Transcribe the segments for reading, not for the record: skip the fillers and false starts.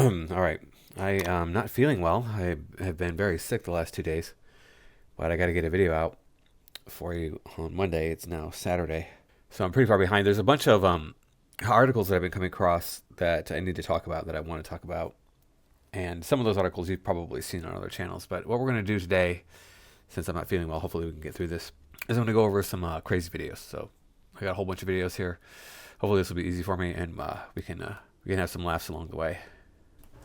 All right. I am not feeling well. I have been very sick the last 2 days, but I got to get a video out for you on Monday. It's now Saturday. So I'm pretty far behind. There's a bunch of articles that I've been coming across that I need to talk about, that I want to talk about. And some of those articles you've probably seen on other channels. But what we're going to do today, since I'm not feeling well, hopefully we can get through this, is I'm going to go over some crazy videos. So I got a whole bunch of videos here. Hopefully this will be easy for me, and we can have some laughs along the way.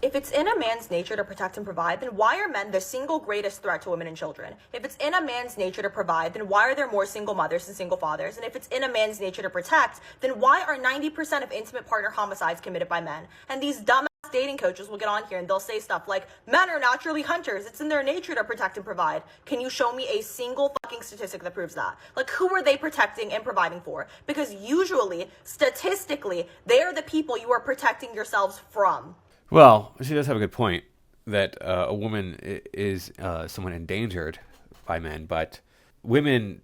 If it's in a man's nature to protect and provide, then why are men the single greatest threat to women and children? If it's in a man's nature to provide, then why are there more single mothers than single fathers? And if it's in a man's nature to protect, then why are 90% of intimate partner homicides committed by men? And these dumbass dating coaches will get on here and they'll say stuff like, men are naturally hunters. It's in their nature to protect and provide. Can you show me a single fucking statistic that proves that? Like, who are they protecting and providing for? Because usually, statistically, they are the people you are protecting yourselves from. Well, she does have a good point that a woman is someone endangered by men, but women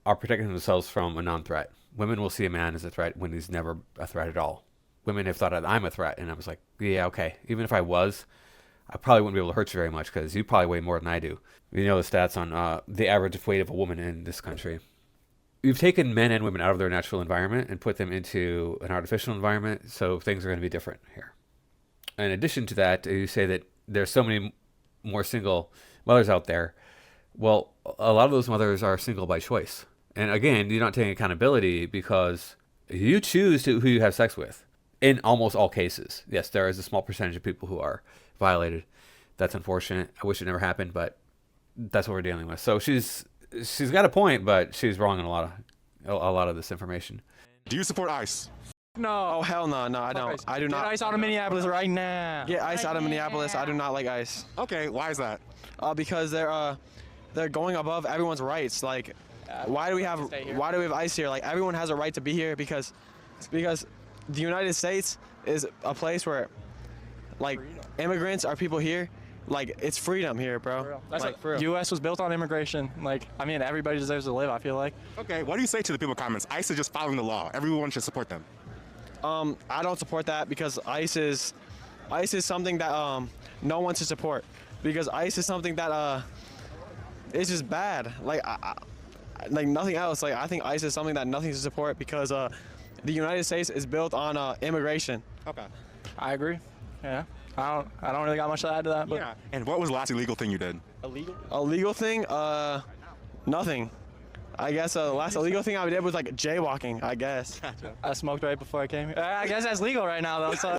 are protecting themselves from a non-threat. Women will see a man as a threat when he's never a threat at all. Women have thought that I'm a threat, and I was like, yeah, okay. Even if I was, I probably wouldn't be able to hurt you very much because you probably weigh more than I do. You know the stats on the average weight of a woman in this country. You've taken men and women out of their natural environment and put them into an artificial environment, so things are going to be different here. In addition to that, you say that there's so many more single mothers out there. Well, a lot of those mothers are single by choice. And again, you're not taking accountability because you choose who you have sex with. In almost all cases. Yes, there is a small percentage of people who are violated. That's unfortunate. I wish it never happened, but that's what we're dealing with. So she's got a point, but she's wrong in a lot of this information. Do you support ICE? No. Oh, hell no. No, I don't. I do not. Get ICE out of Minneapolis right now. Get ICE out of Minneapolis. I do not like ICE. Okay, why is that? Because they're going above everyone's rights. Like, why do we have ICE here? Like, everyone has a right to be here because the United States is a place where, like, immigrants are people here. Like, it's freedom here, bro. That's like, for real. U.S. was built on immigration. Like, I mean, everybody deserves to live, I feel like. Okay, what do you say to the people in the comments? ICE is just following the law. Everyone should support them. I don't support that because ICE is something that no one should support, because ICE is something that it's just bad. Like like nothing else. Like, I think ICE is something that nothing to support because the United States is built on immigration. Okay. I agree. Yeah. I don't really got much to add to that. But Yeah. And what was the last illegal thing you did? Illegal thing? Nothing. I guess the last illegal thing I did was like jaywalking, I guess. I smoked right before I came here. I guess that's legal right now, though. So.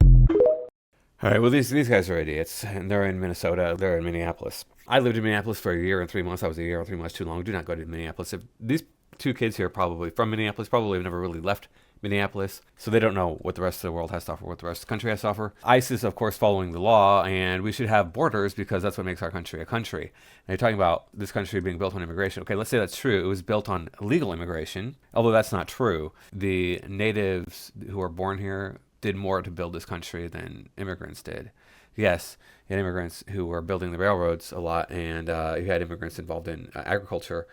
All right, well, these guys are idiots, and they're in Minnesota. They're in Minneapolis. I lived in Minneapolis for a year and 3 months. I was a year and 3 months too long. Do not go to Minneapolis. If these two kids here probably from Minneapolis, probably have never really left Minneapolis, so they don't know what the rest of the world has to offer, what the rest of the country has to offer. ICE is, of course, following the law, and we should have borders because that's what makes our country a country. And you're talking about this country being built on immigration. Okay, let's say that's true. It was built on illegal immigration, although that's not true. The natives who were born here did more to build this country than immigrants did. Yes, you had immigrants who were building the railroads a lot, and you had immigrants involved in agriculture,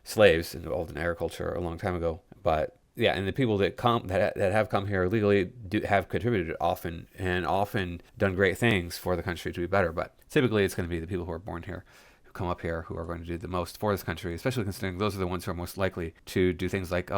slaves involved in agriculture a long time ago. But yeah, and the people that have come here illegally have contributed often done great things for the country to be better. But typically, it's going to be the people who are born here, who come up here, who are going to do the most for this country, especially considering those are the ones who are most likely to do things like,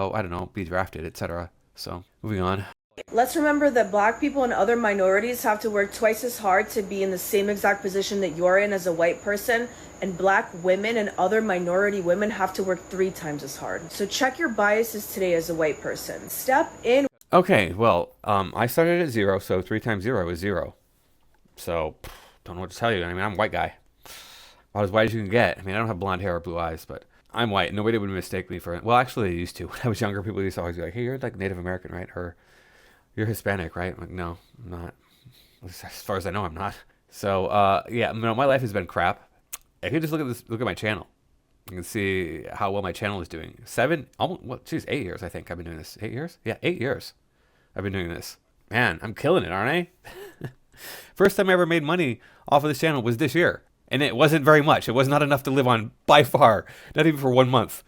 be drafted, etc. So, moving on. Let's remember that black people and other minorities have to work twice as hard to be in the same exact position that you're in as a white person, and black women and other minority women have to work 3 times as hard. So check your biases today as a white person. Step in. Okay, well, I started at 0, so 3 times 0 is 0. So, don't know what to tell you. I mean, I'm a white guy. About as white as you can get. I mean, I don't have blonde hair or blue eyes, but I'm white. Nobody would mistake me for it. Well, actually, they used to. When I was younger, people used to always be like, hey, you're like Native American, right? Or you're Hispanic, right? I'm like, no, I'm not. As far as I know, I'm not. So, yeah, my life has been crap. I can just look at my channel. You can see how well my channel is doing. 8 years, I think I've been doing this. 8 years? Yeah, 8 years I've been doing this. Man, I'm killing it, aren't I? First time I ever made money off of this channel was this year. And it wasn't very much. It was not enough to live on by far. Not even for 1 month.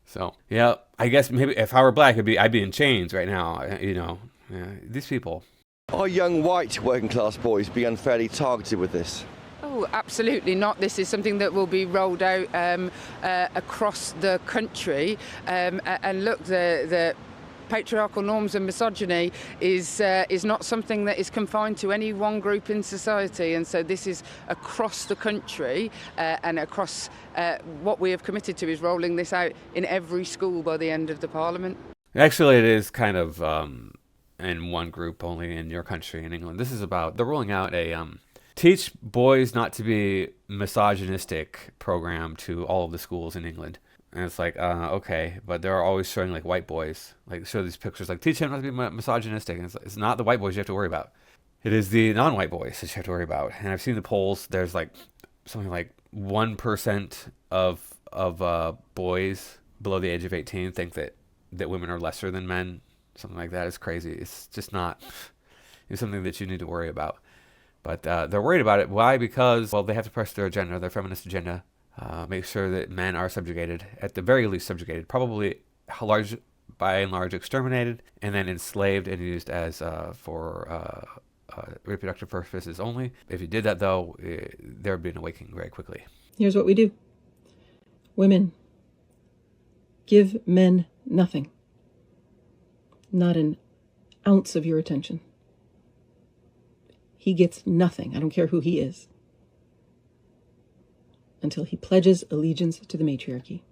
So, yeah, I guess maybe if I were black, I'd be in chains right now. Yeah, these people. Are young white working class boys being unfairly targeted with this? Oh, absolutely not. This is something that will be rolled out across the country. And look, the patriarchal norms and misogyny is not something that is confined to any one group in society, and so this is across the country, and across what we have committed to is rolling this out in every school by the end of the Parliament. Actually, it is kind of in one group only in your country, in England. This is about, they're rolling out a teach boys not to be misogynistic program to all of the schools in England. And it's like, okay, but they're always showing like white boys, like show these pictures, like teach him not to be misogynistic. And it's not the white boys you have to worry about. It is the non-white boys that you have to worry about. And I've seen the polls. There's like something like 1% of boys below the age of 18 think that women are lesser than men. Something like that is crazy. It's just not something that you need to worry about. But they're worried about it. Why? Because, well, they have to press their agenda, their feminist agenda. Make sure that men are subjugated, at the very least subjugated, probably by and large exterminated, and then enslaved and used as for reproductive purposes only. If you did that, though, there would be an awakening very quickly. Here's what we do. Women, give men nothing. Not an ounce of your attention. He gets nothing. I don't care who he is. Until he pledges allegiance to the matriarchy.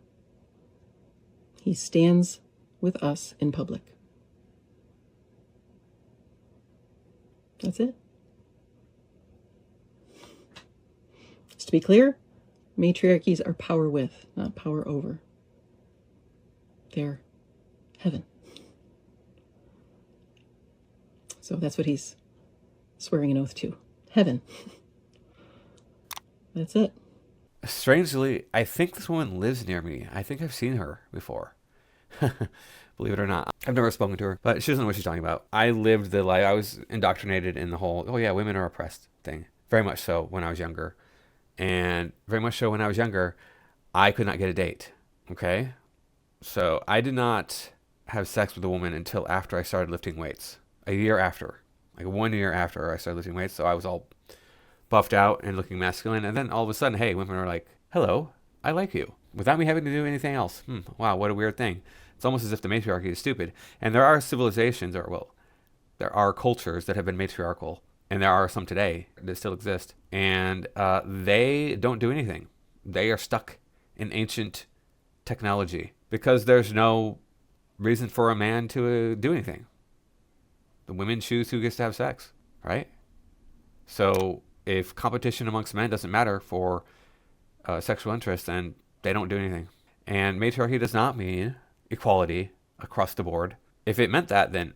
He stands with us in public. That's it. Just to be clear, matriarchies are power with, not power over. They're heaven. So that's what he's swearing an oath to. Heaven. That's it. Strangely, I think this woman lives near me. I think I've seen her before. Believe it or not. I've never spoken to her, but she doesn't know what she's talking about. I lived the life. I was indoctrinated in the whole, oh yeah, women are oppressed thing. Very much so when I was younger. And very much so when I was younger, I could not get a date. Okay? So I did not have sex with a woman until after I started lifting weights. A year after. Like 1 year after I started lifting weights. So I was all buffed out and looking masculine. And then all of a sudden, hey, women are like, hello, I like you. Without me having to do anything else. Wow, what a weird thing. It's almost as if the matriarchy is stupid. And there are civilizations, there are cultures that have been matriarchal. And there are some today that still exist. And they don't do anything. They are stuck in ancient technology. Because there's no reason for a man to do anything. The women choose who gets to have sex, right? So if competition amongst men doesn't matter for sexual interest, then they don't do anything. And matriarchy does not mean equality across the board. If it meant that, then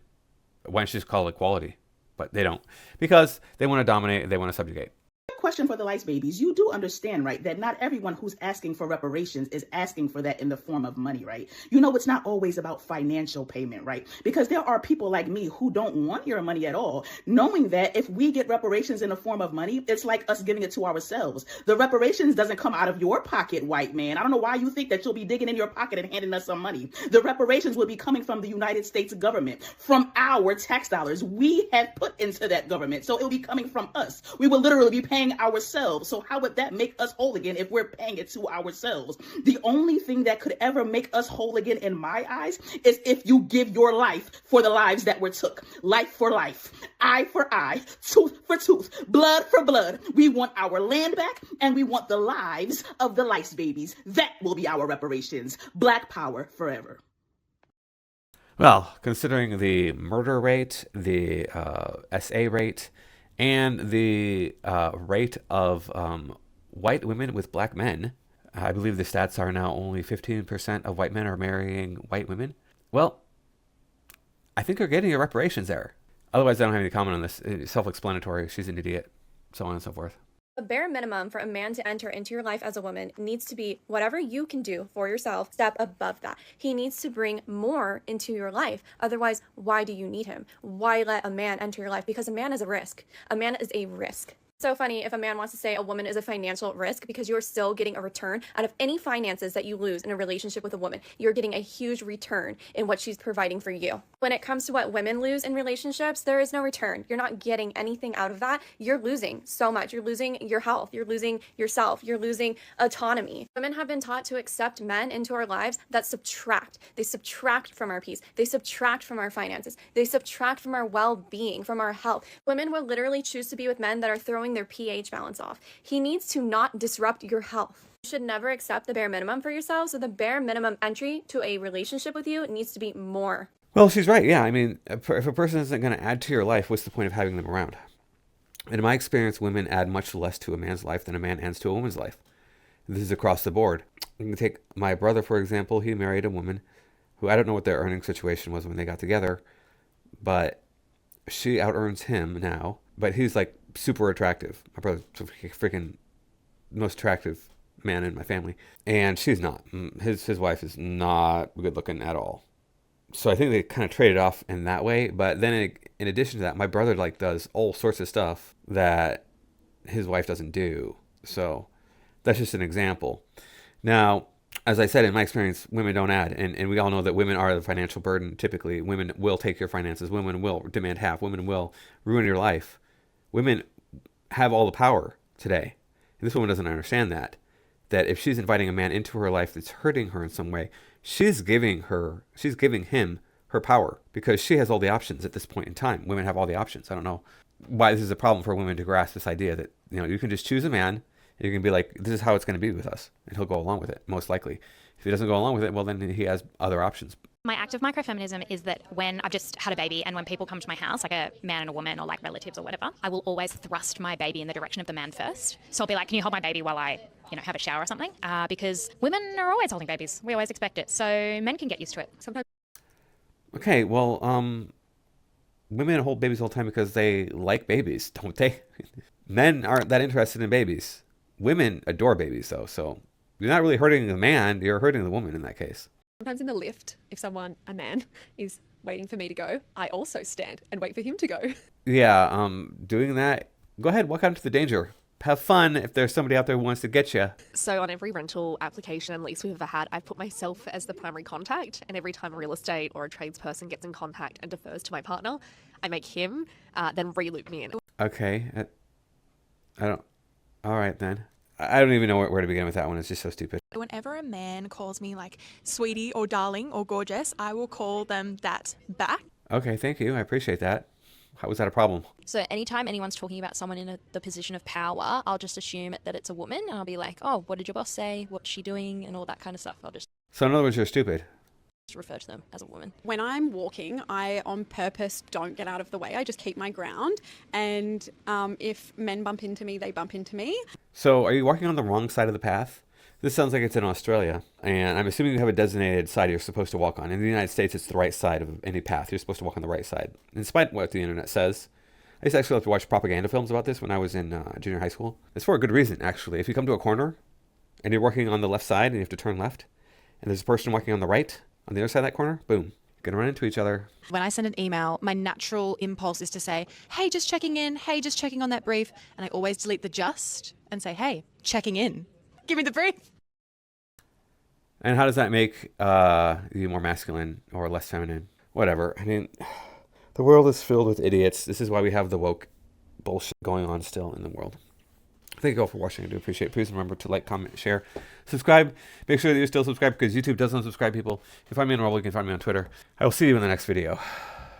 why don't you just call it equality? But they don't. Because they want to dominate, they want to subjugate. Question for the lice babies. You do understand, right, that not everyone who's asking for reparations is asking for that in the form of money, right? You know, it's not always about financial payment, right? Because there are people like me who don't want your money at all, knowing that if we get reparations in the form of money, it's like us giving it to ourselves. The reparations doesn't come out of your pocket, white man. I don't know why you think that you'll be digging in your pocket and handing us some money. The reparations will be coming from the United States government, from our tax dollars. We have put into that government, so it'll be coming from us. We will literally be paying ourselves. So how would that make us whole again if we're paying it to ourselves? The only thing that could ever make us whole again in my eyes is if you give your life for the lives that were took. Life for life, eye for eye, tooth for tooth, blood for blood. We want our land back and we want the lives of the lice babies. That will be our reparations. Black power forever. Well, considering the murder rate, the SA rate, and the rate of white women with black men, I believe the stats are now only 15% of white men are marrying white women. Well, I think they're getting your reparations there. Otherwise, I don't have any comment on this. It's self-explanatory. She's an idiot, so on and so forth. The bare minimum for a man to enter into your life as a woman needs to be whatever you can do for yourself, step above that. He needs to bring more into your life. Otherwise, why do you need him? Why let a man enter your life? Because a man is a risk. A man is a risk. So funny if a man wants to say a woman is a financial risk because you're still getting a return out of any finances that you lose in a relationship with a woman. You're getting a huge return in what she's providing for you. When it comes to what women lose in relationships, there is no return. You're not getting anything out of that. You're losing so much. You're losing your health. You're losing yourself. You're losing autonomy. Women have been taught to accept men into our lives that subtract. They subtract from our peace. They subtract from our finances. They subtract from our well-being, from our health. Women will literally choose to be with men that are throwing their pH balance off. He needs to not disrupt your health. You should never accept the bare minimum for yourself, so the bare minimum entry to a relationship with you needs to be more. Well, she's right. Yeah, I mean, if a person isn't going to add to your life, what's the point of having them around? In my experience, women add much less to a man's life than a man adds to a woman's life. This is across the board. You can take my brother, for example. He married a woman who, I don't know what their earning situation was when they got together, but she out-earns him now. But he's like super attractive. My brother's freaking most attractive man in my family. And she's not. His wife is not good looking at all. So I think they kind of traded off in that way. But then in addition to that, my brother like does all sorts of stuff that his wife doesn't do. So that's just an example. Now, as I said, in my experience, women don't add. And we all know that women are the financial burden. Typically, women will take your finances. Women will demand half. Women will ruin your life. Women have all the power today. And this woman doesn't understand that if she's inviting a man into her life that's hurting her in some way, she's giving him her power because she has all the options at this point in time. Women have all the options. I don't know why this is a problem for women to grasp this idea that, you can just choose a man and you can be like, this is how it's going to be with us. And he'll go along with it, most likely. If he doesn't go along with it, well, then he has other options. My act of microfeminism is that when I've just had a baby and when people come to my house, like a man and a woman or like relatives or whatever, I will always thrust my baby in the direction of the man first. So I'll be like, can you hold my baby while I, have a shower or something? Because women are always holding babies. We always expect it. So men can get used to it. Sometimes. Okay, well, women hold babies all the time because they like babies, don't they? Men aren't that interested in babies. Women adore babies, though. So you're not really hurting the man. You're hurting the woman in that case. Sometimes in the lift, if a man, is waiting for me to go, I also stand and wait for him to go. Yeah, doing that, go ahead, walk out into the danger. Have fun if there's somebody out there who wants to get you. So on every rental application and lease we've ever had, I've put myself as the primary contact. And every time a real estate or a tradesperson gets in contact and defers to my partner, I make him then re-loop me in. Okay. I don't... All right, then. I don't even know where to begin with that one. It's just so stupid. Whenever a man calls me like sweetie or darling or gorgeous, I will call them that back. Okay, thank you. I appreciate that. How was that a problem? So anytime anyone's talking about someone in the position of power, I'll just assume that it's a woman and I'll be like, oh, what did your boss say? What's she doing? And all that kind of stuff. I'll just So in other words, you're stupid. refer to them as a woman. When I'm walking, I on purpose don't get out of the way. I just keep my ground. And if men bump into me, they bump into me. So are you walking on the wrong side of the path? This sounds like it's in Australia, and I'm assuming you have a designated side you're supposed to walk on. In the United States, it's the right side of any path. You're supposed to walk on the right side, in spite of what the internet says. I used to actually have to watch propaganda films about this when I was in junior high school. It's for a good reason, actually. If you come to a corner, and you're walking on the left side, and you have to turn left, and there's a person walking on the right, on the other side of that corner, boom, you're going to run into each other. When I send an email, my natural impulse is to say, hey, just checking in. Hey, just checking on that brief. And I always delete the just and say, hey, checking in. Give me the brief. And how does that make you more masculine or less feminine? Whatever. I mean, the world is filled with idiots. This is why we have the woke bullshit going on still in the world. Thank you all for watching. I do appreciate it. Please remember to like, comment, share, subscribe. Make sure that you're still subscribed because YouTube doesn't subscribe people. You can find me on Rumble. You can find me on Twitter. I will see you in the next video.